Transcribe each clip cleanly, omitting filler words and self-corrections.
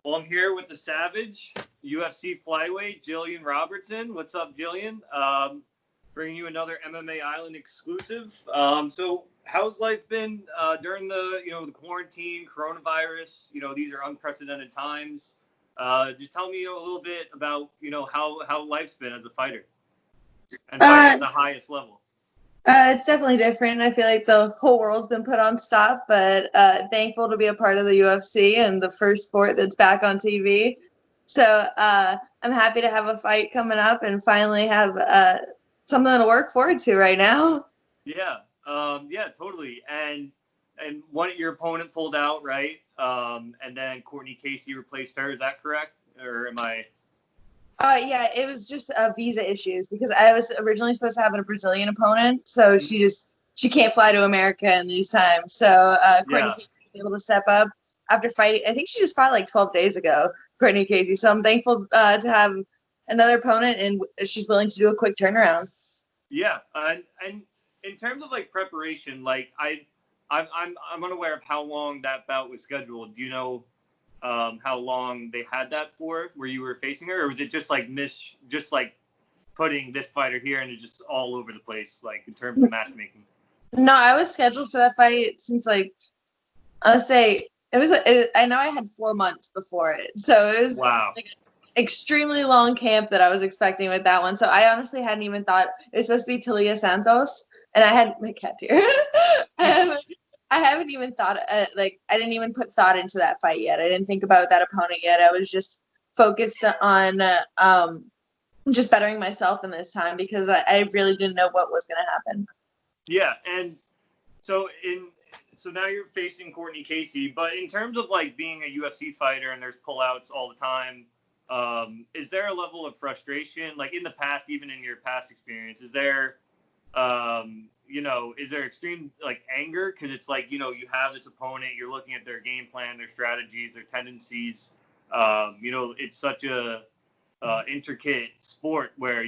Well, I'm here with the Savage, UFC flyweight, Gillian Robertson. What's up, Gillian? Bringing you another MMA Island exclusive. So how's life been during the quarantine, coronavirus? These are unprecedented times. Just tell me a little bit about, how life's been as a fighter and fighting at the highest level. It's definitely different. I feel like the whole world's been put on stop, but thankful to be a part of the UFC and the first sport that's back on TV. So I'm happy to have a fight coming up and finally have something to work forward to right now. Yeah, totally. And your opponent pulled out, right? And then Courtney Casey replaced her. Is that correct? Or am I? Yeah, it was just visa issues because I was originally supposed to have a Brazilian opponent, so she can't fly to America in these times. So Courtney Casey was able to step up after fighting. I think she just fought like 12 days ago, Courtney Casey. So I'm thankful to have another opponent, and she's willing to do a quick turnaround. Yeah, and in terms of like preparation, like I'm unaware of how long that bout was scheduled. Do you know how long they had that for, where you were facing her, or was it just like putting this fighter here and it's just all over the place, like in terms of matchmaking? No, I was scheduled for that fight since I know I had 4 months before it, so it was like an extremely long camp that I was expecting with that one. So I honestly hadn't even thought it was supposed to be Talia Santos, and I had my cat here. I haven't even thought, I didn't even put thought into that fight yet. I didn't think about that opponent yet. I was just focused on just bettering myself in this time because I really didn't know what was going to happen. Yeah, and so now you're facing Courtney Casey, but in terms of like being a UFC fighter and there's pullouts all the time, is there a level of frustration, like in the past, even in your past experience, is there extreme like anger? Because it's like, you have this opponent, you're looking at their game plan, their strategies, their tendencies. It's such a intricate sport where,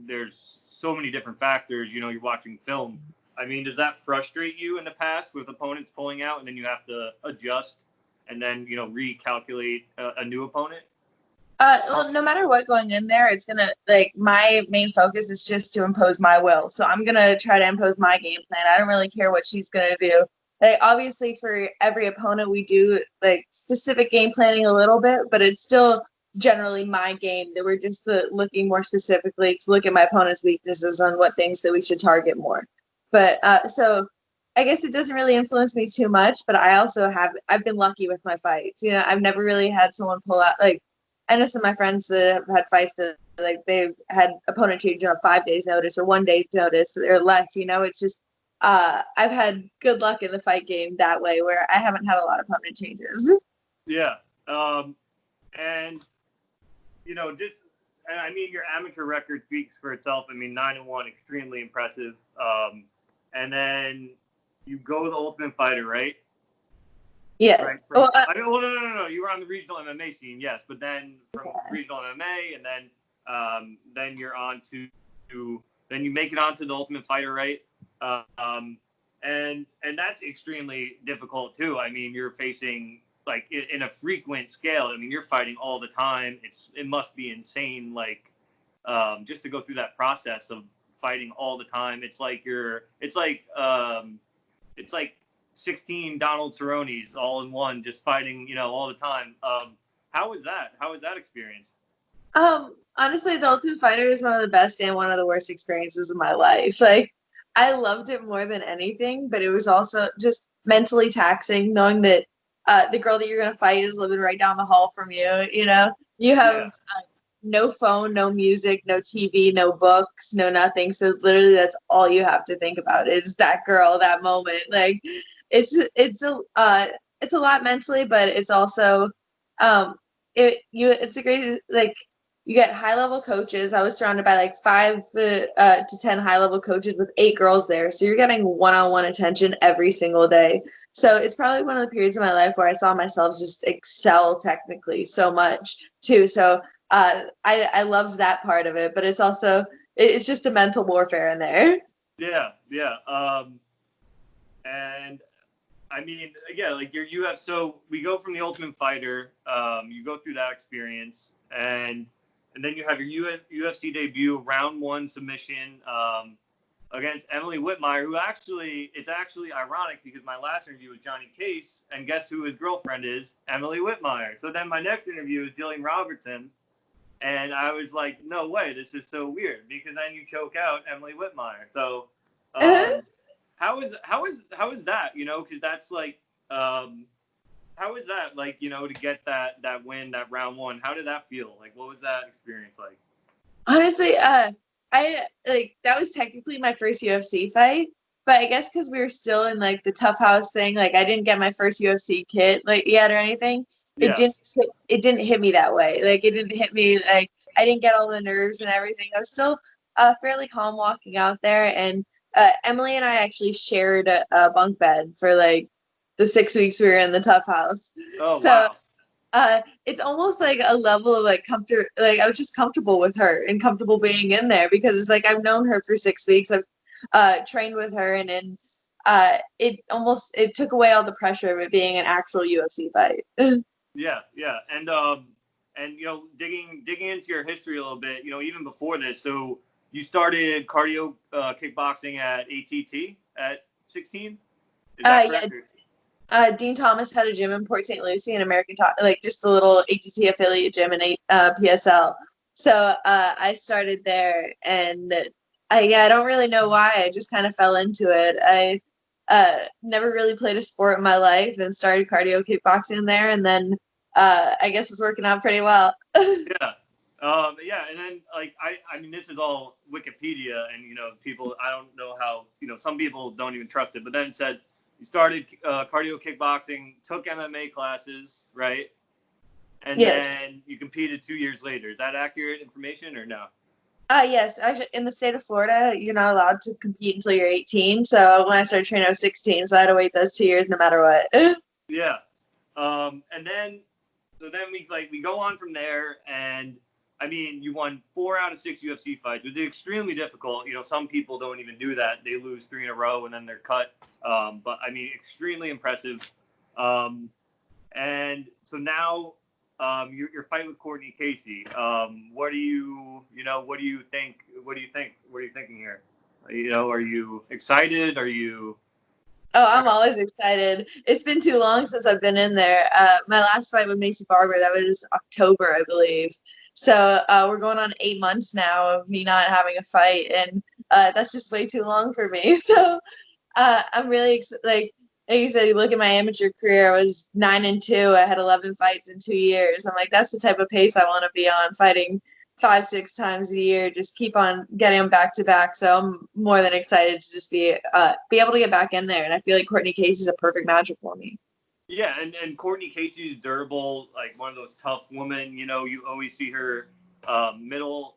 there's so many different factors, you're watching film. I mean, does that frustrate you in the past with opponents pulling out and then you have to adjust and then, recalculate a new opponent? Well, no matter what going in there, it's gonna my main focus is just to impose my will. So I'm gonna try to impose my game plan. I don't really care what she's gonna do. Like obviously for every opponent we do like specific game planning a little bit, but it's still generally my game that we're just looking more specifically to look at my opponent's weaknesses on what things that we should target more. But so I guess it doesn't really influence me too much, but I've been lucky with my fights. I've never really had someone pull out I know some of my friends that have had fights that they've had opponent change on 5 days notice or 1 day's notice or less. It's just I've had good luck in the fight game that way where I haven't had a lot of opponent changes. Yeah. Your amateur record speaks for itself. 9-1, extremely impressive. And then you go the Ultimate Fighter, right? Yeah. Right. No. You were on the regional MMA scene, yes, but then from regional MMA, and then you're on then you make it onto the Ultimate Fighter, right? And that's extremely difficult too. You're facing in a frequent scale. You're fighting all the time. It must be insane, just to go through that process of fighting all the time. It's like 16 Donald Cerrone's all in one, just fighting, all the time. How was that? How was that experience? Honestly, the Ultimate Fighter is one of the best and one of the worst experiences of my life. I loved it more than anything, but it was also just mentally taxing knowing that the girl that you're going to fight is living right down the hall from you. You have no phone, no music, no TV, no books, no nothing. So literally that's all you have to think about is that girl, that moment. It's a lot mentally, but it's also it's a great you get high level coaches. I was surrounded by 5 to 10 high level coaches with 8 girls there, so you're getting one-on-one attention every single day. So it's probably one of the periods of my life where I saw myself just excel technically so much too. So I loved that part of it, but it's also it's just a mental warfare in there. Yeah. And I mean, yeah, like so we go from the Ultimate Fighter, you go through that experience, and then you have your UFC debut, round 1 submission, against Emily Whitmire, it's actually ironic because my last interview was Johnny Case, and guess who his girlfriend is? Emily Whitmire. So then my next interview is Gillian Robertson, and I was like, no way, this is so weird, because then you choke out Emily Whitmire. So how is that, because that's like, how is that, like, to get that win, that round 1, how did that feel? Like, what was that experience like? Honestly, I like that was technically my first UFC fight, but I guess because we were still in like the tough house thing, like I didn't get my first UFC kit like yet or anything. Yeah. It didn't hit me that way. Like it didn't hit me like I didn't get all the nerves and everything. I was still fairly calm walking out there, and Emily and I actually shared a bunk bed for like the 6 weeks we were in the tough house. Oh, so, wow. It's almost like a level of like comfort. Like I was just comfortable with her and comfortable being in there because it's like I've known her for 6 weeks. I've trained with her, and then it took away all the pressure of it being an actual UFC fight. Yeah, and digging into your history a little bit, even before this, so you started cardio kickboxing at ATT at 16. Is that correct? Yeah. Dean Thomas had a gym in Port St. Lucie, an American like just a little ATT affiliate gym in PSL. So I started there, and I don't really know why. I just kind of fell into it. I never really played a sport in my life and started cardio kickboxing there, and then I guess it's working out pretty well. Yeah. And then like I mean, this is all Wikipedia, and people, I don't know how, some people don't even trust it, but then it said you started cardio kickboxing, took MMA classes, right? And yes. Then you competed 2 years later. Is that accurate information or no? Yes. Actually, in the state of Florida, you're not allowed to compete until you're 18. So when I started training, I was 16. So I had to wait those 2 years no matter what. Yeah. And then we go on from there, and I mean, you won 4 out of 6 UFC fights, which is extremely difficult. Some people don't even do that. They lose 3 in a row and then they're cut. But I mean, extremely impressive. And so now your fight with Courtney Casey. What do you think? What are you thinking here? Are you excited? Are you? Oh, I'm always excited. It's been too long since I've been in there. My last fight with Macy Barber, that was October, I believe. So we're going on 8 months now of me not having a fight, and that's just way too long for me. So I'm really like you said, you look at my amateur career, I was 9-2. I had 11 fights in 2 years. I'm like, that's the type of pace I want to be on, fighting 5-6 times a year, just keep on getting them back to back. So I'm more than excited to just be able to get back in there. And I feel like Courtney Casey is a perfect matchup for me. Yeah, and Courtney Casey is durable, like one of those tough women. You always see her middle,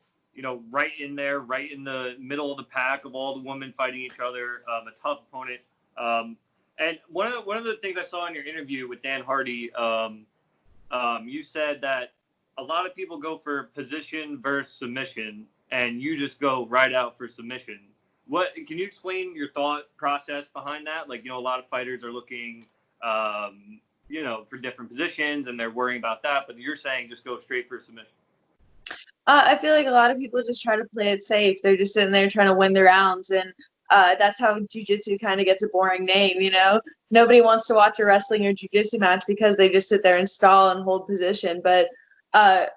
right in there, right in the middle of the pack of all the women fighting each other. A tough opponent. And one of the things I saw in your interview with Dan Hardy, you said that a lot of people go for position versus submission, and you just go right out for submission. Can you explain your thought process behind that? Like, a lot of fighters are looking, for different positions, and they're worrying about that, but you're saying just go straight for submission. I feel like a lot of people just try to play it safe. They're just sitting there trying to win the rounds, and that's how jiu-jitsu kind of gets a boring name, Nobody wants to watch a wrestling or jiu-jitsu match because they just sit there and stall and hold position. But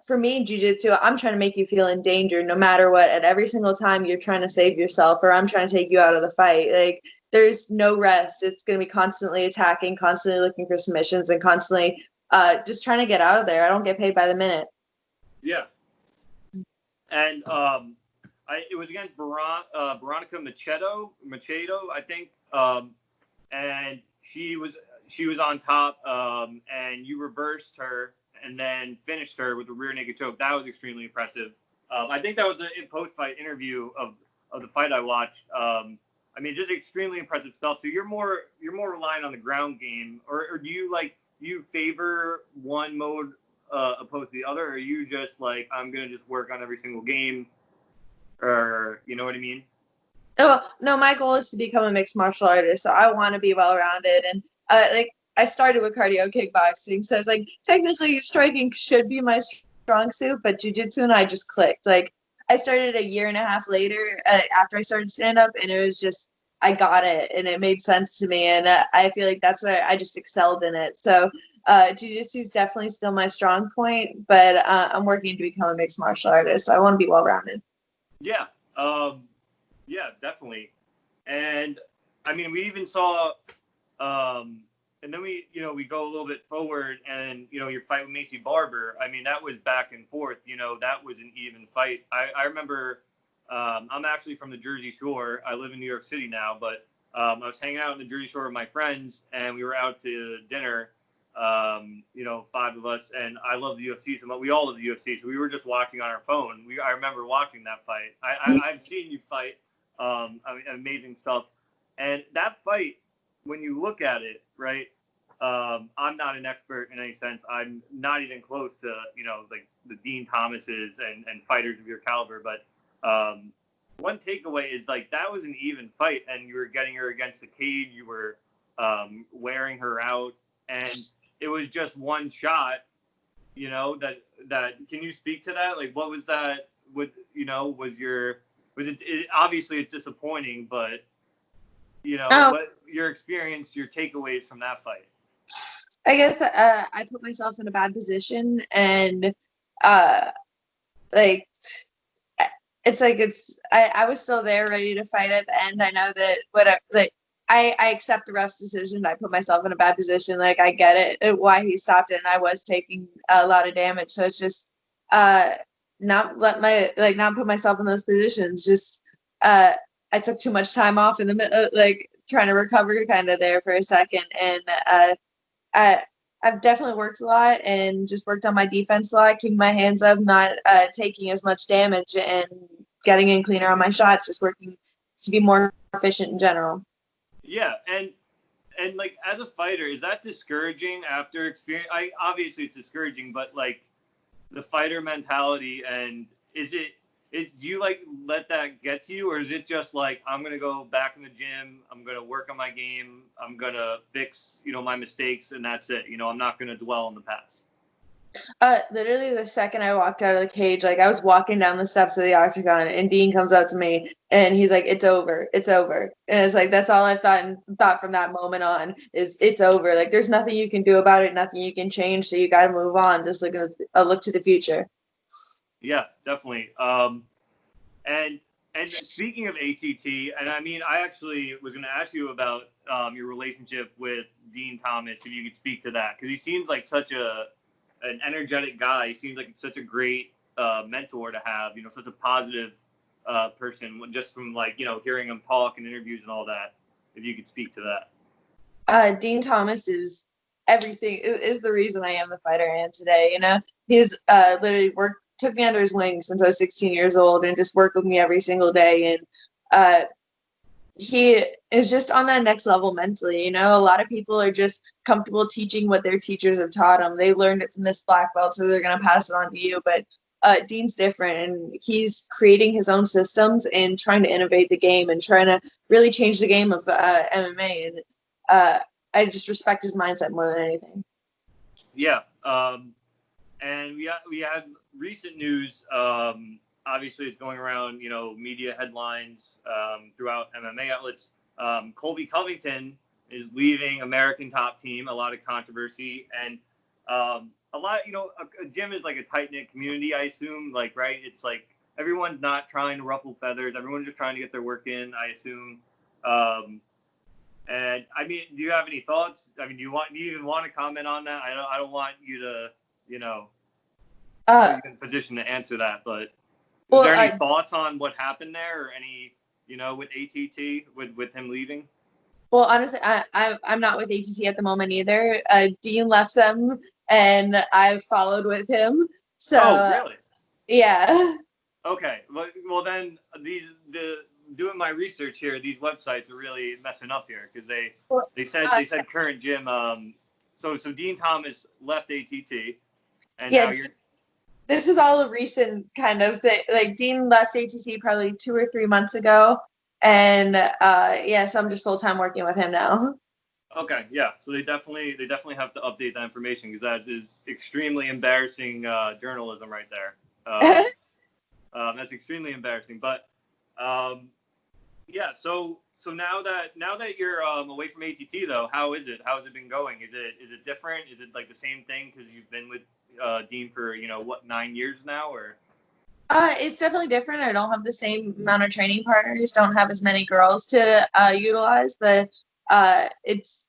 for me, jiu-jitsu, I'm trying to make you feel in danger no matter what. At every single time you're trying to save yourself, or I'm trying to take you out of the fight. Like, there's no rest. It's going to be constantly attacking, constantly looking for submissions, and constantly just trying to get out of there. I don't get paid by the minute. Yeah. And it was against Veronica Machado, I think, and she was on top, and you reversed her and then finished her with a rear naked choke. That was extremely impressive. I think that was the post-fight interview of the fight I watched. I mean, just extremely impressive stuff. So you're more relying on the ground game, or do you favor one mode opposed to the other, or are you just like, I'm gonna just work on every single game, or you know what I mean? No, my goal is to become a mixed martial artist, so I want to be well-rounded, and like I started with cardio kickboxing, so it's like technically striking should be my strong suit, but jiu-jitsu and I just clicked. Like I started a year and a half later after I started stand up, and it was just I got it, and it made sense to me, and I feel like that's why I just excelled in it. So jiu-jitsu is definitely still my strong point, but I'm working to become a mixed martial artist, so I want to be well-rounded. Yeah, yeah, definitely. And I mean, we even saw, and then we go a little bit forward, and your fight with Macy Barber. I mean, that was back and forth. That was an even fight. I remember. I'm actually from the Jersey Shore. I live in New York City now, but I was hanging out in the Jersey Shore with my friends, and we were out to dinner. 5 of us, and I love the UFC, so we all love the UFC. So we were just watching on our phone. I remember watching that fight. I've seen you fight. I mean, amazing stuff. And that fight, when you look at it, right? I'm not an expert in any sense. I'm not even close to like the Dean Thomases and fighters of your caliber, but. One takeaway is like that was an even fight, and you were getting her against the cage. You were wearing her out, and it was just one shot. That can you speak to that? Like, what was that? Was it obviously it's disappointing, but what your experience, your takeaways from that fight? I guess I put myself in a bad position, and like. It's like I was still there ready to fight at the end. I know that I accept the ref's decision. I put myself in a bad position. Like I get it why he stopped it, and I was taking a lot of damage. So it's just not put myself in those positions. Just I took too much time off in the middle, like trying to recover kind of there for a second, and I've definitely worked a lot and just worked on my defense a lot, keeping my hands up, not taking as much damage, and getting in cleaner on my shots, just working to be more efficient in general. Yeah, and like as a fighter, is that discouraging after experience? Obviously it's discouraging, but like the fighter mentality, and do you like let that get to you, or is it just like I'm gonna go back in the gym, I'm gonna work on my game, I'm gonna fix my mistakes, and that's it? I'm not gonna dwell on the past. Literally the second I walked out of the cage, like I was walking down the steps of the octagon, and Dean comes up to me and he's like, "It's over, it's over." And it's like that's all I've thought from that moment on is it's over. Like there's nothing you can do about it, nothing you can change, so you got to move on. Just look to the future. Yeah, definitely. And speaking of ATT, and I mean, I actually was going to ask you about your relationship with Dean Thomas, if you could speak to that, because he seems like such an energetic guy. He seems like such a great mentor to have, such a positive person, just from like, hearing him talk in interviews and all that, if you could speak to that. Dean Thomas is everything, is the reason I am the fighter I am today. He's literally took me under his wing since I was 16 years old and just worked with me every single day. And he is just on that next level mentally. A lot of people are just comfortable teaching what their teachers have taught them. They learned it from this black belt, so they're going to pass it on to you. But Dean's different, and he's creating his own systems and trying to innovate the game and trying to really change the game of MMA. And I just respect his mindset more than anything. Yeah. And we had recent news. Obviously, it's going around, media headlines throughout MMA outlets. Colby Covington is leaving American Top Team. A lot of controversy, and a lot. A gym is like a tight knit community. I assume, like, right? It's like everyone's not trying to ruffle feathers. Everyone's just trying to get their work in. I assume. And I mean, do you have any thoughts? I mean, do you even want to comment on that? I don't want you to, put you in a position to answer that, but. Is there any thoughts on what happened there, or any, with ATT, with him leaving? Well, honestly, I'm not with ATT at the moment either. Dean left them, and I followed with him. So. Oh, really? Yeah. Okay. Well, then doing my research here, these websites are really messing up here, because they said current gym. So Dean Thomas left ATT, and now you're. This is all a recent kind of thing. Like Dean left ATT probably 2 or 3 months ago, and so I'm just full time working with him now. Okay, yeah. So they definitely have to update that information because that is extremely embarrassing journalism right there. That's extremely embarrassing. But yeah. So now that you're away from ATT though, how is it? How has it been going? Is it different? Is it like the same thing because you've been with Dean for 9 years now or? It's definitely different. I don't have the same amount of training partners, don't have as many girls to utilize, but it's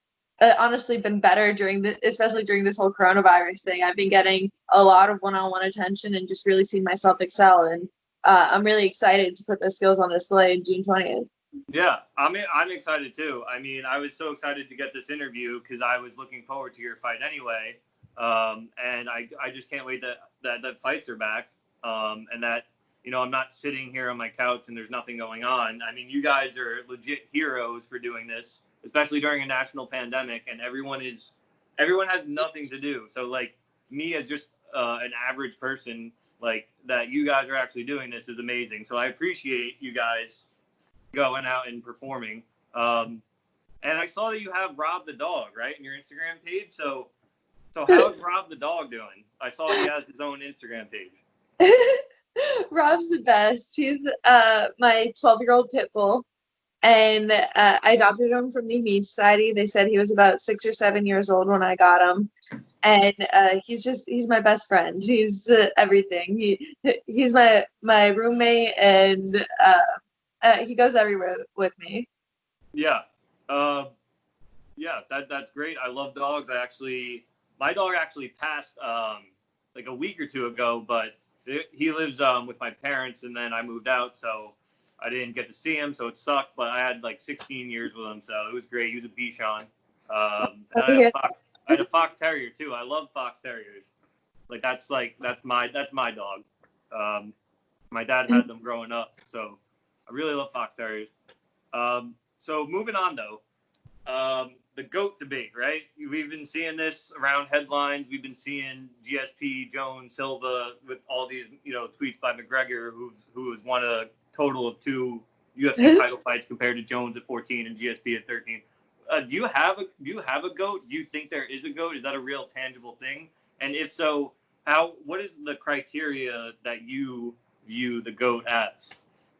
honestly been better especially during this whole coronavirus thing. I've been getting a lot of one-on-one attention and just really seeing myself excel. And I'm really excited to put those skills on display June 20th. Yeah, I'm excited too. I mean, I was so excited to get this interview because I was looking forward to your fight anyway, and I just can't wait that fights are back, and that I'm not sitting here on my couch and there's nothing going on. I mean, you guys are legit heroes for doing this, especially during a national pandemic, and everyone has nothing to do. So like me as just an average person, like that you guys are actually doing this is amazing. So I appreciate you guys going out and performing. And I saw that you have Rob the dog, right, in your Instagram page. So how's Rob the dog doing? I saw he has his own Instagram page. Rob's the best. He's my 12-year-old pit bull, and I adopted him from the Humane Society. They said he was about 6 or 7 years old when I got him, and he's my best friend. He's everything. He's my roommate, and he goes everywhere with me. Yeah. Yeah, that's great. I love dogs. My dog actually passed like a week or two ago, but he lives with my parents, and then I moved out, so I didn't get to see him, so it sucked. But I had like 16 years with him, so it was great. He was a Bichon. And I had a fox terrier too. I love fox terriers. Like that's my dog. My dad had them growing up, so I really love fox terriers. So moving on though, the GOAT debate, right? We've been seeing this around headlines. We've been seeing GSP, Jones, Silva with all these, tweets by McGregor, who has won a total of 2 UFC title fights compared to Jones at 14 and GSP at 13. Do you have a GOAT? Do you think there is a GOAT? Is that a real tangible thing? And if so, what is the criteria that you view the GOAT as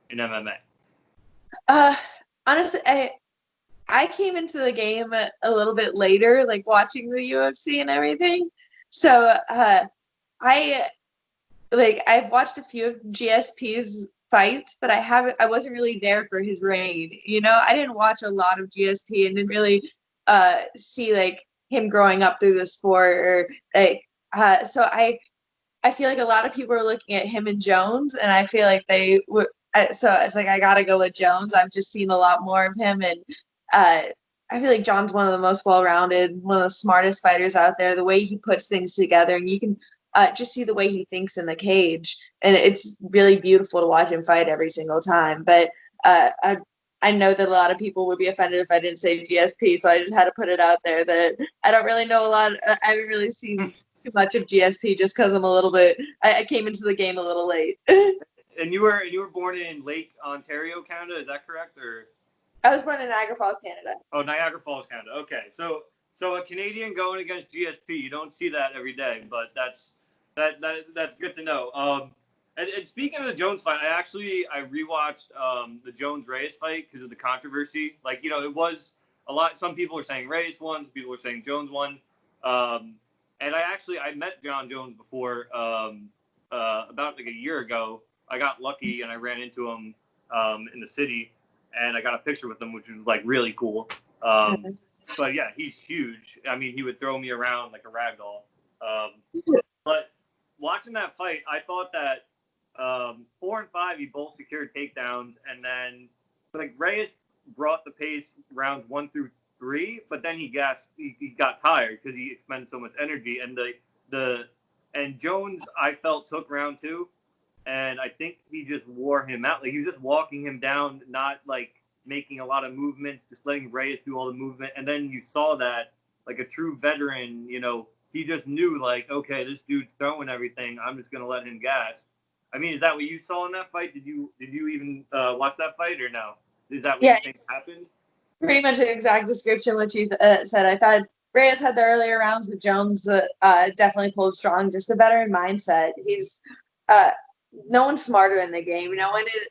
in MMA? Honestly, I came into the game a little bit later, like watching the UFC and everything. So I've watched a few of GSP's fights, but I wasn't really there for his reign. I didn't watch a lot of GSP and didn't really see like him growing up through the sport or like so I feel like a lot of people are looking at him and Jones, and I feel like they would. So it's like I gotta go with Jones. I've just seen a lot more of him, and I feel like John's one of the most well-rounded, one of the smartest fighters out there. The way he puts things together, and you can just see the way he thinks in the cage, and it's really beautiful to watch him fight every single time. But I know that a lot of people would be offended if I didn't say GSP, so I just had to put it out there that I don't really know a lot. I haven't really seen too much of GSP just because I'm a little bit. I came into the game a little late. And you were born in Lake Ontario, Canada, is that correct? Or I was born in Niagara Falls, Canada. Oh, Niagara Falls, Canada. Okay, so a Canadian going against GSP, you don't see that every day, but that's good to know. And speaking of the Jones fight, I rewatched the Jones Reyes fight because of the controversy. Like it was a lot. Some people are saying Reyes won, some people are saying Jones won. And I met John Jones before about like a year ago. I got lucky and I ran into him in the city, and I got a picture with him, which was like really cool. But yeah, he's huge. I mean, he would throw me around like a rag doll. But watching that fight, I thought that 4 and 5, he both secured takedowns, and then like Reyes brought the pace rounds 1 through 3, but then he got tired because he expended so much energy, and Jones I felt took round 2. And I think he just wore him out. Like he was just walking him down, not like making a lot of movements, just letting Reyes do all the movement. And then you saw that, like a true veteran, he just knew like, okay, this dude's throwing everything. I'm just gonna let him gas. I mean, is that what you saw in that fight? Did you even watch that fight or no? Is that what you think happened? pretty much an exact description what you said. I thought Reyes had the earlier rounds, but Jones definitely pulled strong. Just the veteran mindset. He's uh, no one's smarter in the game. No one is.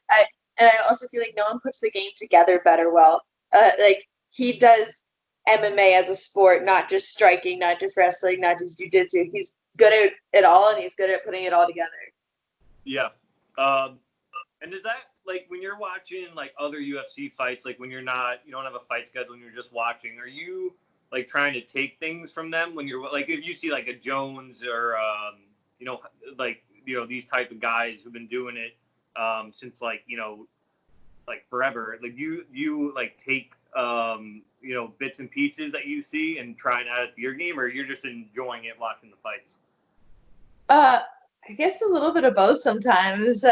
And I also feel like no one puts the game together better. Well, like he does MMA as a sport, not just striking, not just wrestling, not just jiu-jitsu. He's good at it all, and he's good at putting it all together. Yeah. And is that like when you're watching like other UFC fights, like when you don't have a fight schedule and you're just watching, are you like trying to take things from them when you're like, if you see like a Jones or, these type of guys who've been doing it since like forever, like you like take, bits and pieces that you see and try and add it to your game, or you're just enjoying it watching the fights? I guess a little bit of both sometimes.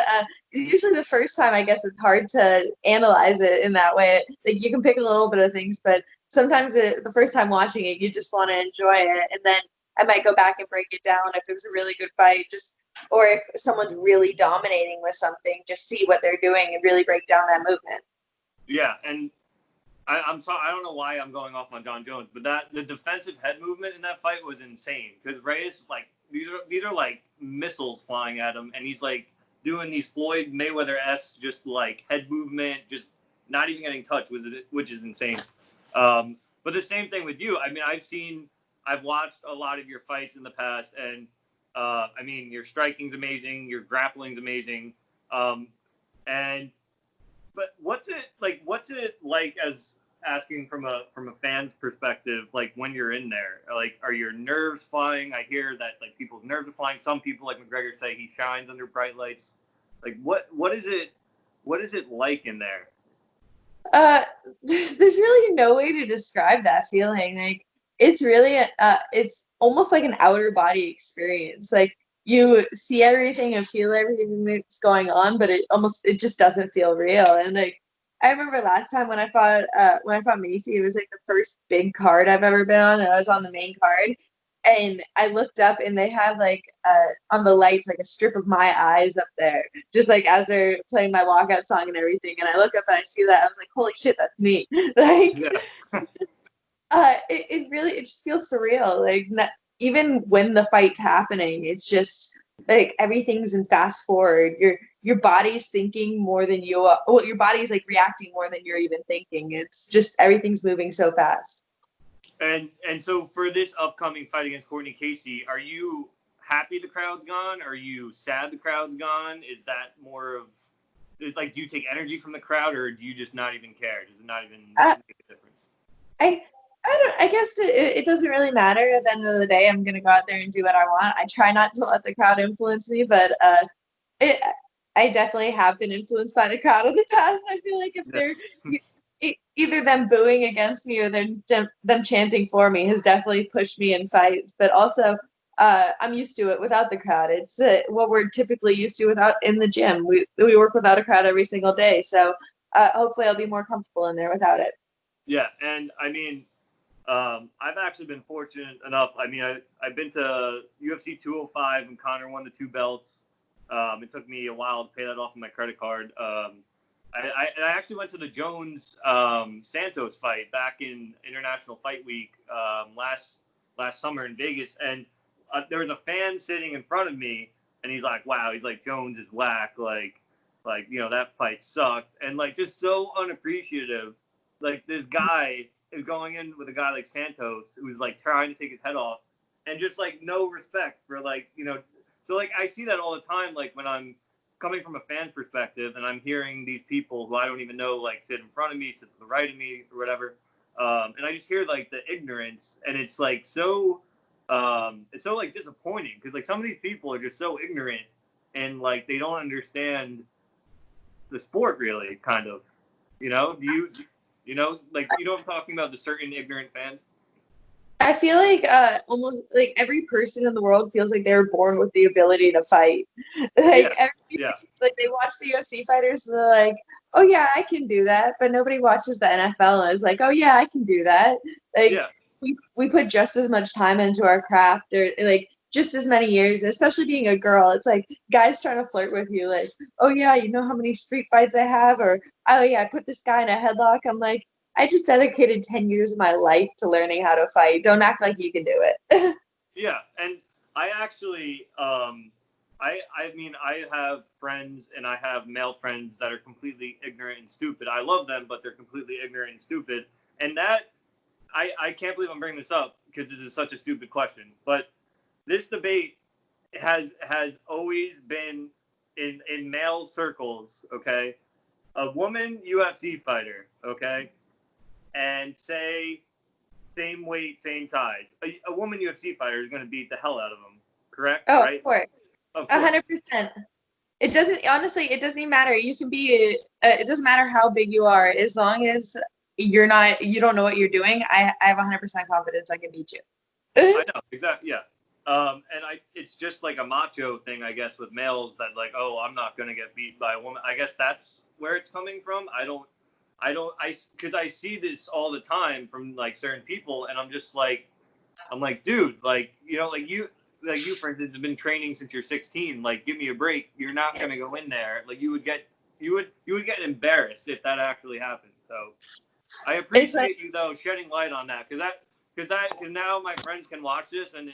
Usually the first time, I guess it's hard to analyze it in that way. Like you can pick a little bit of things, but sometimes the first time watching it, you just want to enjoy it. And then I might go back and break it down if it was a really good fight, or if someone's really dominating with something, just see what they're doing and really break down that movement. Yeah, and I'm sorry, I don't know why I'm going off on John Jones, but the defensive head movement in that fight was insane because Reyes, like, these are like missiles flying at him, and he's like doing these Floyd Mayweather-esque just like head movement, just not even getting touched, which is insane. But the same thing with you. I mean, I've watched a lot of your fights in the past, and your striking's amazing, your grappling's amazing, but what's it like as asking from a fan's perspective, like when you're in there, like are your nerves flying? I hear that like people's nerves are flying. Some people like McGregor say he shines under bright lights. Like what is it like in there? There's really no way to describe that feeling. Like it's really it's almost like an outer body experience. Like you see everything and feel everything that's going on, but it just doesn't feel real. And like I remember last time when I fought Macy, it was like the first big card I've ever been on, and I was on the main card. And I looked up and they have like on the lights like a strip of my eyes up there, just like as they're playing my walkout song and everything. And I look up and I see that, I was like, holy shit, that's me. Like it just feels surreal. Like even when the fight's happening, it's just like everything's in fast forward. Your body's thinking more than you are. Well, your body's like reacting more than you're even thinking. It's just everything's moving so fast. And so for this upcoming fight against Courtney Casey, are you happy the crowd's gone? Are you sad the crowd's gone? Is that more of like, do you take energy from the crowd, or do you just not even care? Does it not even make a difference? I guess it doesn't really matter. At the end of the day, I'm gonna go out there and do what I want. I try not to let the crowd influence me, but I definitely have been influenced by the crowd in the past. I feel like if they're either them booing against me or them chanting for me has definitely pushed me in fights. But also, I'm used to it without the crowd. It's what we're typically used to without in the gym. We work without a crowd every single day, so hopefully I'll be more comfortable in there without it. Yeah, and I mean, I've actually been fortunate enough. I mean, I've been to UFC 205 and Conor won the 2 belts. It took me a while to pay that off on my credit card. I actually went to the Jones Santos fight back in International Fight Week last summer in Vegas, and there was a fan sitting in front of me, and he's like, "Wow," he's like, "Jones is whack, like that fight sucked," and like just so unappreciative. Like this guy is going in with a guy like Santos who's like trying to take his head off, and just like no respect for So like I see that all the time, like when I'm coming from a fan's perspective and I'm hearing these people who I don't even know like sit in front of me, sit to the right of me or whatever, and I just hear like the ignorance, and it's like it's so like disappointing because like some of these people are just so ignorant and like they don't understand the sport really, kind of. Do you like I'm talking about, the certain ignorant fans? I feel like almost like every person in the world feels like they were born with the ability to fight. Like like they watch the UFC fighters and they're like, oh yeah, I can do that. But nobody watches the NFL and is like, oh yeah, I can do that. Like we put just as much time into our craft, or like just as many years, especially being a girl. It's like guys trying to flirt with you, like, oh yeah, you know how many street fights I have, or oh yeah, I put this guy in a headlock. I'm like, I just dedicated 10 years of my life to learning how to fight. Don't act like you can do it. Yeah, and I actually, I mean, I have friends and I have male friends that are completely ignorant and stupid. I love them, but they're completely ignorant and stupid. And that, I can't believe I'm bringing this up because this is such a stupid question. But this debate has always been in male circles, okay? A woman UFC fighter, okay, and say same weight, same size. A woman UFC fighter is going to beat the hell out of them, correct? Oh, right? of course. Of course. 100%. It doesn't, honestly, it doesn't even matter. You can be, it doesn't matter how big you are. As long as you don't know what you're doing, I have 100% confidence I can beat you. I know, exactly, yeah. And it's just like a macho thing, I guess, with males that like, oh, I'm not going to get beat by a woman. I guess that's where it's coming from. Because I see this all the time from like certain people, and I'm like, dude, like, you know, like you, for instance, have been training since you're 16. Like, give me a break. You're not going to go in there. Like, you would get embarrassed if that actually happened. So I appreciate you though shedding light on that, because now my friends can watch this and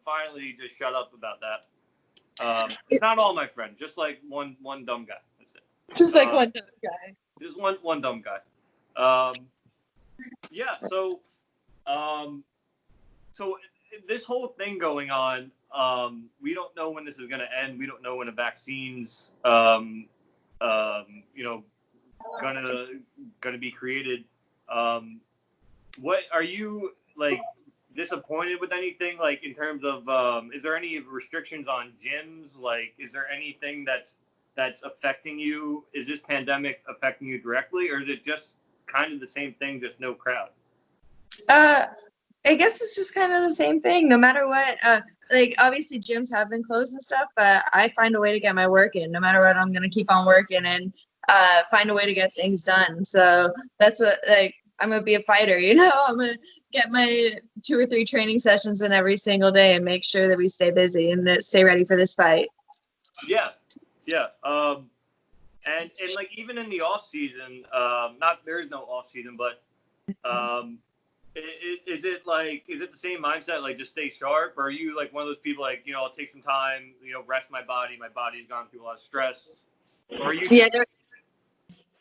finally just shut up about that. It's not all my friends, just like one dumb guy. That's it. Just like one dumb guy. Just one dumb guy. Yeah. So this whole thing going on, we don't know when this is going to end. We don't know when a vaccine's, you know, gonna be created. What are you like disappointed with anything? Like in terms of, is there any restrictions on gyms? Like, is there anything that's affecting you? Is this pandemic affecting you directly, or is it just kind of the same thing, just no crowd? I guess it's just kind of the same thing, no matter what. Like, obviously, gyms have been closed and stuff, but I find a way to get my work in. No matter what, I'm going to keep on working and find a way to get things done. So that's what, like, I'm going to be a fighter, you know? I'm going to get my 2 or 3 training sessions in every single day and make sure that we stay busy and stay ready for this fight. Yeah. And like, even in the off season, there is no off season, but is it the same mindset, like just stay sharp, or are you like one of those people like, you know, I'll take some time, you know, rest my body's gone through a lot of stress, or are you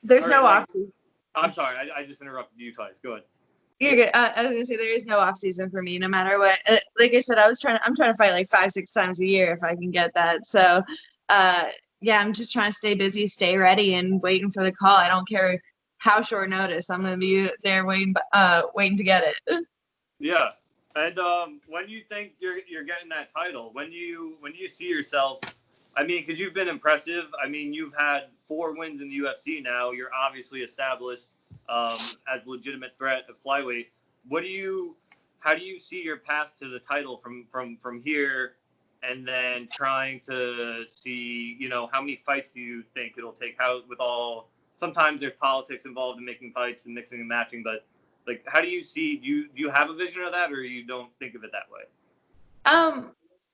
there's no off season. I'm sorry, I just interrupted you twice. Go ahead. You're good. I was gonna say there is no off season for me, no matter what. Like I said, I'm trying to fight like 5-6 times a year if I can get that. So yeah, I'm just trying to stay busy, stay ready, and waiting for the call. I don't care how short notice. I'm gonna be there waiting to get it. Yeah, and when do you think you're getting that title? When do you see yourself? I mean, because you've been impressive. I mean, you've had 4 wins in the UFC now. You're obviously established as a legitimate threat at flyweight. How do you see your path to the title from here? And then trying to see, you know, how many fights do you think it'll take? Sometimes there's politics involved in making fights and mixing and matching, but like, how do you see, do you have a vision of that, or you don't think of it that way?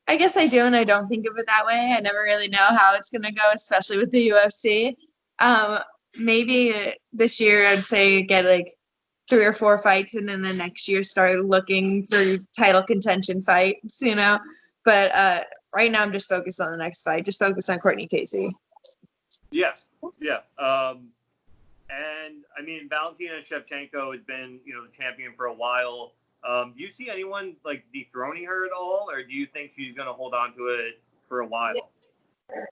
I guess I do, and I don't think of it that way. I never really know how it's going to go, especially with the UFC. Maybe this year I'd say get like 3 or 4 fights, and then the next year start looking for title contention fights, you know. But right now I'm just focused on the next fight, just focused on Courtney Casey. Yeah. And I mean, Valentina Shevchenko has been, you know, the champion for a while. Do you see anyone like dethroning her at all, or do you think she's going to hold on to it for a while?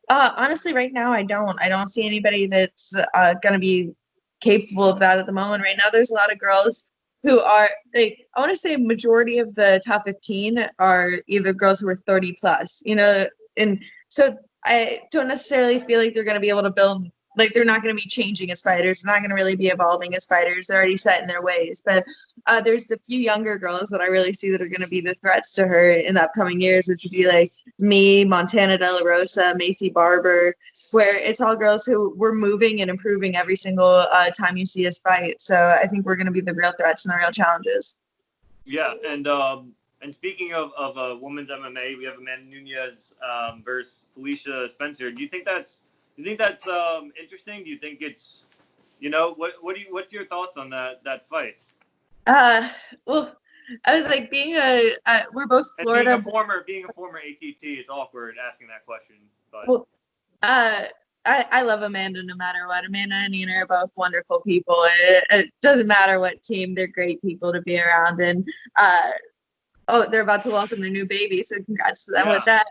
Honestly, right now I don't see anybody that's going to be capable of that at the moment. Right now there's a lot of girls who are, like, I want to say majority of the top 15 are either girls who are 30 plus, you know, and so I don't necessarily feel like they're going to be able to build, like, they're not going to be changing as fighters. They're not going to really be evolving as fighters. They're already set in their ways. But there's the few younger girls that I really see that are going to be the threats to her in the upcoming years, which would be like me, Montana De La Rosa, Macy Barber, where it's all girls who we're moving and improving every single time you see us fight. So I think we're going to be the real threats and the real challenges. Yeah, and speaking of women's MMA, we have Amanda Nunes versus Felicia Spencer. Do you think that's interesting? Do you think it's What's your thoughts on that fight? Well, I was like we're both And Florida. being a former ATT, it's awkward asking that question, but. Well, I love Amanda no matter what. Amanda and Nina are both wonderful people. It doesn't matter what team; they're great people to be around. And they're about to welcome their new baby, so congrats to them with that.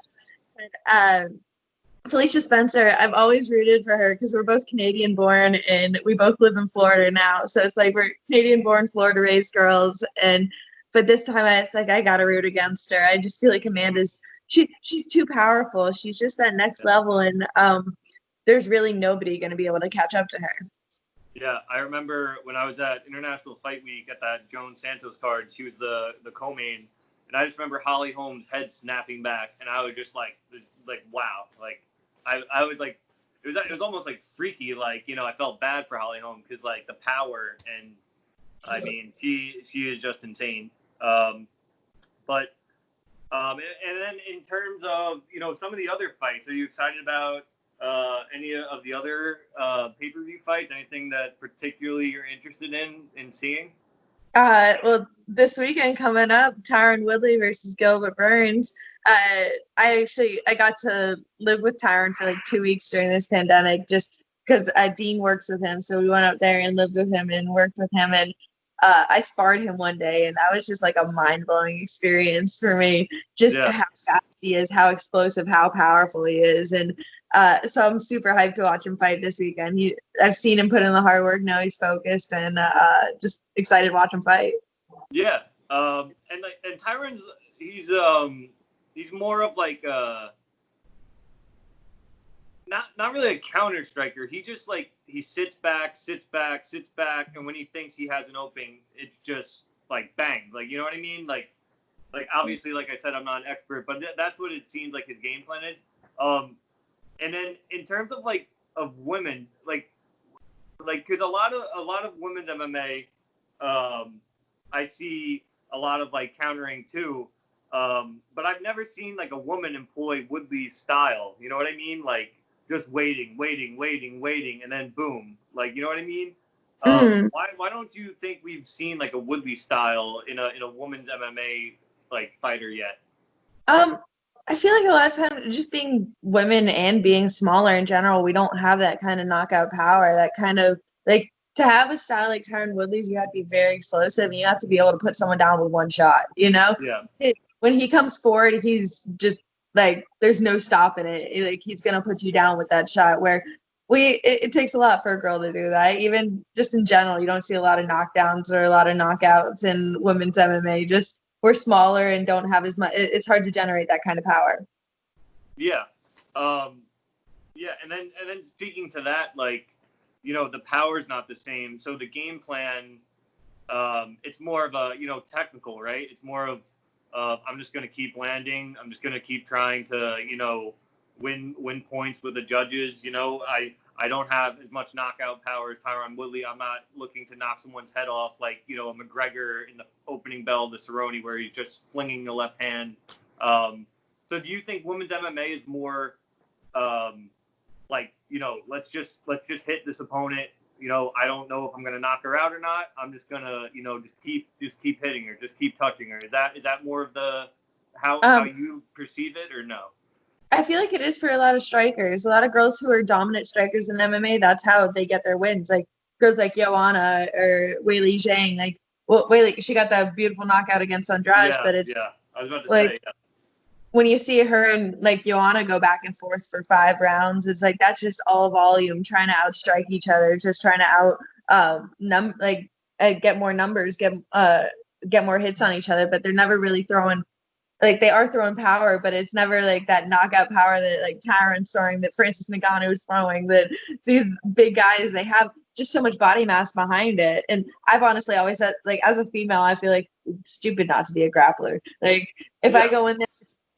Felicia Spencer, I've always rooted for her because we're both Canadian born and we both live in Florida now. So it's like we're Canadian born, Florida raised girls. But this time it's like I gotta root against her. I just feel like Amanda's she's too powerful. She's just that next level, and there's really nobody gonna be able to catch up to her. Yeah, I remember when I was at International Fight Week at that Joan Santos card, she was the co-main, and I just remember Holly Holm's head snapping back, and I was just like wow, like I was like it was almost like freaky, like I felt bad for Holly Holm because like the power, and I mean she is just insane. And then in terms of some of the other fights, are you excited about any of the other pay-per-view fights? Anything that particularly you're interested in seeing? Well, this weekend coming up, Tyron Woodley versus Gilbert Burns. I got to live with Tyron for like 2 weeks during this pandemic, just because Dean works with him, so we went up there and lived with him and worked with him, and I sparred him one day, and that was just like a mind-blowing experience for me. Just how fast he is, how explosive, how powerful he is, and so I'm super hyped to watch him fight this weekend. I've seen him put in the hard work. Now he's focused, and just excited to watch him fight. Yeah, and Tyron's he's more of like not really a counter striker. He just like he sits back, and when he thinks he has an opening, it's just like bang, like what I mean, like obviously, like I said, I'm not an expert, but that's what it seems like his game plan is. And then in terms of like of women, like because a lot of women's MMA, I see a lot of like countering too, but I've never seen like a woman employ Woodley's style. You know what I mean? Like just waiting, and then boom. Like what I mean? Why don't you think we've seen like a Woodley style in a women's MMA like fighter yet? I feel like a lot of times just being women and being smaller in general, we don't have that kind of knockout power, that kind of like to have a style like Tyron Woodley's, you have to be very explosive and you have to be able to put someone down with one shot, Yeah. When he comes forward, he's just like, there's no stopping it. Like he's going to put you down with that shot where it takes a lot for a girl to do that. Even just in general, you don't see a lot of knockdowns or a lot of knockouts in women's MMA. Just we're smaller and don't have as much. It's hard to generate that kind of power. Yeah. Yeah. And then speaking to that, like, the power's not the same. So the game plan, it's more of a, technical, right? It's more of, I'm just going to keep landing. I'm just going to keep trying to, win points with the judges. I don't have as much knockout power as Tyron Woodley. I'm not looking to knock someone's head off like, a McGregor in the opening bell of the Cerrone where he's just flinging the left hand. So do you think women's MMA is more like, let's just hit this opponent. I don't know if I'm going to knock her out or not. I'm just going to, just keep hitting her, just keep touching her. Is that more of the how you perceive it or no? I feel like it is for a lot of strikers. A lot of girls who are dominant strikers in MMA, that's how they get their wins. Like girls like Joanna or Weili Zhang. Like, well, Weili, she got that beautiful knockout against Andrade, but it's I was about to like, say, yeah. When you see her and like Joanna go back and forth for 5 rounds, it's like that's just all volume, trying to outstrike each other, just trying to get more numbers, get more hits on each other, but they're never really throwing. Like they are throwing power, but it's never like that knockout power that like Tyron's throwing, that Francis Ngannou is throwing, that these big guys, they have just so much body mass behind it. And I've honestly always said, like as a female, I feel like it's stupid not to be a grappler. Like if I go in there,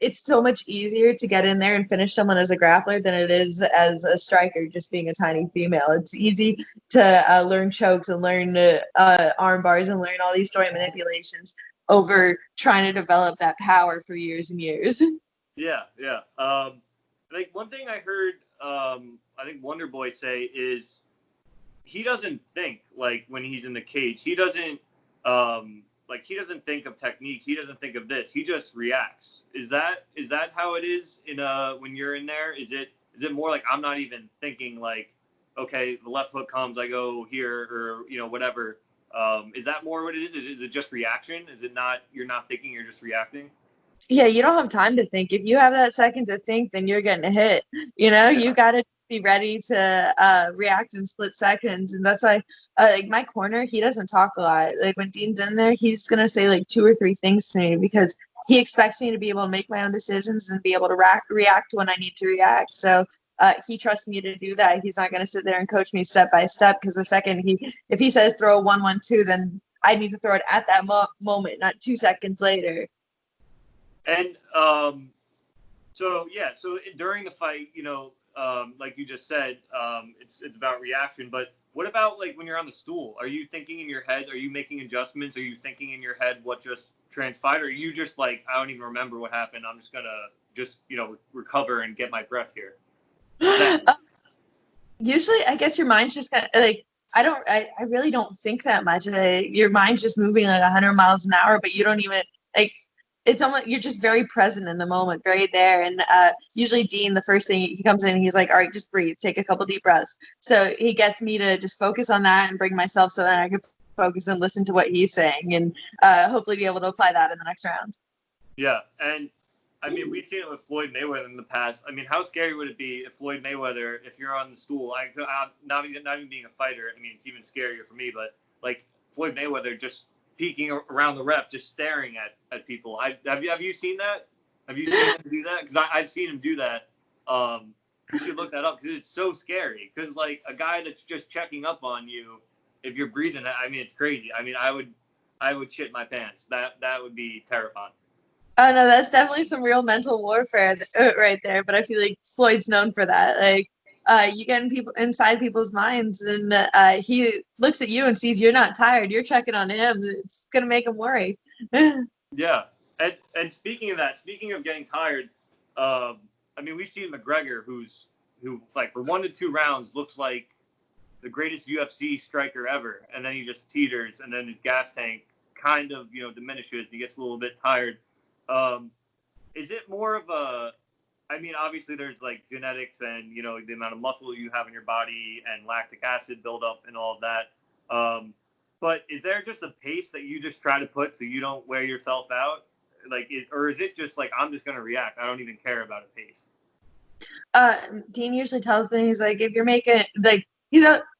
it's so much easier to get in there and finish someone as a grappler than it is as a striker, just being a tiny female. It's easy to learn chokes and learn arm bars and learn all these joint manipulations over trying to develop that power for years and years. Yeah. Like one thing I heard, I think Wonderboy say is he doesn't think like when he's in the cage. He doesn't he doesn't think of technique. He doesn't think of this. He just reacts. Is that how it is in when you're in there? Is it more like I'm not even thinking like, okay, the left hook comes, I go here, or whatever. Is that more what it is? Is it just reaction? Is it not? You're not thinking. You're just reacting. Yeah, you don't have time to think. If you have that second to think, then you're getting a hit. Yeah. You got to be ready to react in split seconds. And that's why, like, my corner, he doesn't talk a lot. Like, when Dean's in there, he's going to say, like, 2 or 3 things to me because he expects me to be able to make my own decisions and be able to react when I need to react. So he trusts me to do that. He's not going to sit there and coach me step by step because the second if he says throw a 1-1-2, then I need to throw it at that moment, not 2 seconds later. And so during the fight, like you just said, it's about reaction. But what about like when you're on the stool? Are you thinking in your head? Are you making adjustments? Are you thinking in your head what just transpired? Or are you just like, I don't even remember what happened. I'm just gonna recover and get my breath here. Usually, I guess your mind's just kind of like I really don't think that much. Your mind's just moving like 100 miles an hour, but you don't even like. It's almost you're just very present in the moment, very there. And usually Dean, the first thing he comes in, he's like, all right, just breathe, take a couple deep breaths. So he gets me to just focus on that and bring myself so that I can focus and listen to what he's saying and hopefully be able to apply that in the next round. Yeah, and I mean we've seen it with Floyd Mayweather in the past. I mean, how scary would it be if Floyd Mayweather, if you're on the stool, not even being a fighter, I mean it's even scarier for me, but like Floyd Mayweather just peeking around the ref, just staring at people. Have you seen that? Have you seen him do that? Because I've seen him do that. You should look that up because it's so scary. Because like a guy that's just checking up on you, if you're breathing, I mean it's crazy. I mean I would shit my pants. That would be terrifying. Oh no, that's definitely some real mental warfare right there. But I feel like Floyd's known for that. Like, you get inside people's minds, and he looks at you and sees you're not tired. You're checking on him. It's gonna make him worry. Yeah, and speaking of that, speaking of getting tired, I mean we've seen McGregor, who like for 1 to 2 rounds looks like the greatest UFC striker ever, and then he just teeters, and then his gas tank kind of diminishes. He gets a little bit tired. Is it more of a I mean, obviously there's like genetics and, the amount of muscle you have in your body and lactic acid buildup and all of that. But is there just a pace that you just try to put so you don't wear yourself out? Like, or is it just like, I'm just going to react. I don't even care about a pace. Dean usually tells me, he's like, if you're making like,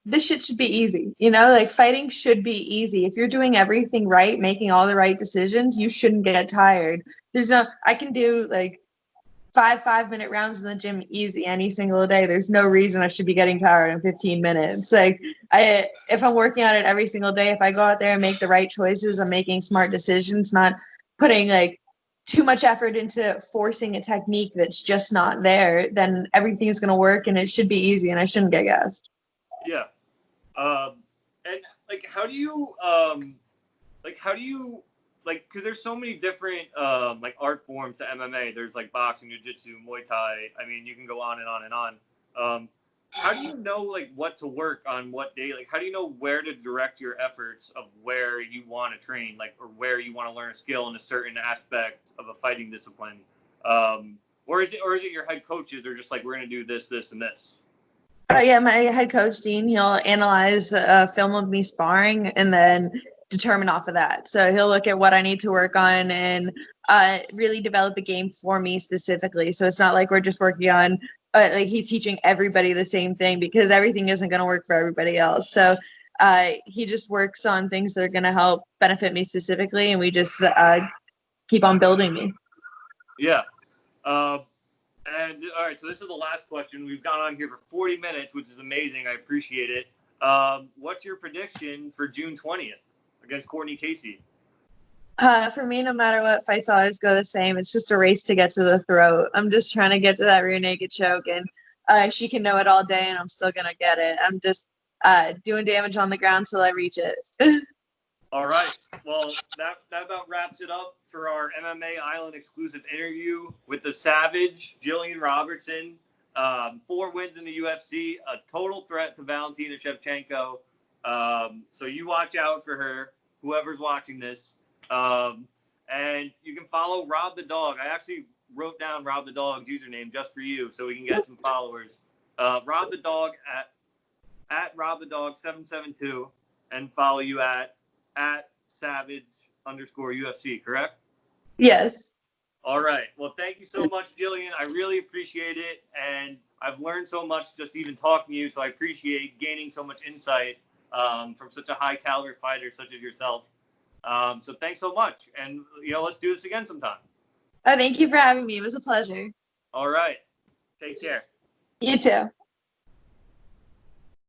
this shit should be easy, like fighting should be easy. If you're doing everything right, making all the right decisions, you shouldn't get tired. I can do like 5-minute rounds in the gym easy any single day. There's no reason I should be getting tired in 15 minutes. Like if I'm working on it every single day, if I go out there and make the right choices, I'm making smart decisions, not putting like too much effort into forcing a technique that's just not there, then everything is going to work and it should be easy and I shouldn't get gassed. Yeah. And like, how do you because there's so many different like art forms to MMA. There's like boxing, jiu-jitsu, Muay Thai. I mean, you can go on and on and on. How do you know like what to work on what day? Like, how do you know where to direct your efforts of where you want to train, like, or where you want to learn a skill in a certain aspect of a fighting discipline? Or is it your head coaches are just like, we're gonna do this, this, and this? Yeah, my head coach Dean, he'll analyze a film of me sparring and then determine off of that. So he'll look at what I need to work on and really develop a game for me specifically. So it's not like we're just working on like he's teaching everybody the same thing because everything isn't going to work for everybody else. So he just works on things that are going to help benefit me specifically, and we just keep on building me. Yeah. And all right, so this is the last question. We've gone on here for 40 minutes, which is amazing. I appreciate it. What's your prediction for June 20th against Courtney Casey? For me, no matter what, fights always go the same. It's just a race to get to the throat. I'm just trying to get to that rear naked choke, and she can know it all day, and I'm still going to get it. I'm just doing damage on the ground till I reach it. All right. Well, that about wraps it up for our MMA Island exclusive interview with the Savage, Gillian Robertson. 4 wins in the UFC, a total threat to Valentina Shevchenko. So you watch out for her, whoever's watching this. And you can follow Rob the Dog. I actually wrote down Rob the Dog's username just for you so we can get some followers. Rob the Dog at Rob the Dog 772 and follow you at Savage_UFC, correct? Yes. All right. Well, thank you so much, Gillian. I really appreciate it. And I've learned so much just even talking to you. So I appreciate gaining so much insight from such a high caliber fighter such as yourself. So thanks so much. And, let's do this again sometime. Oh, thank you for having me. It was a pleasure. All right. Take care. You too.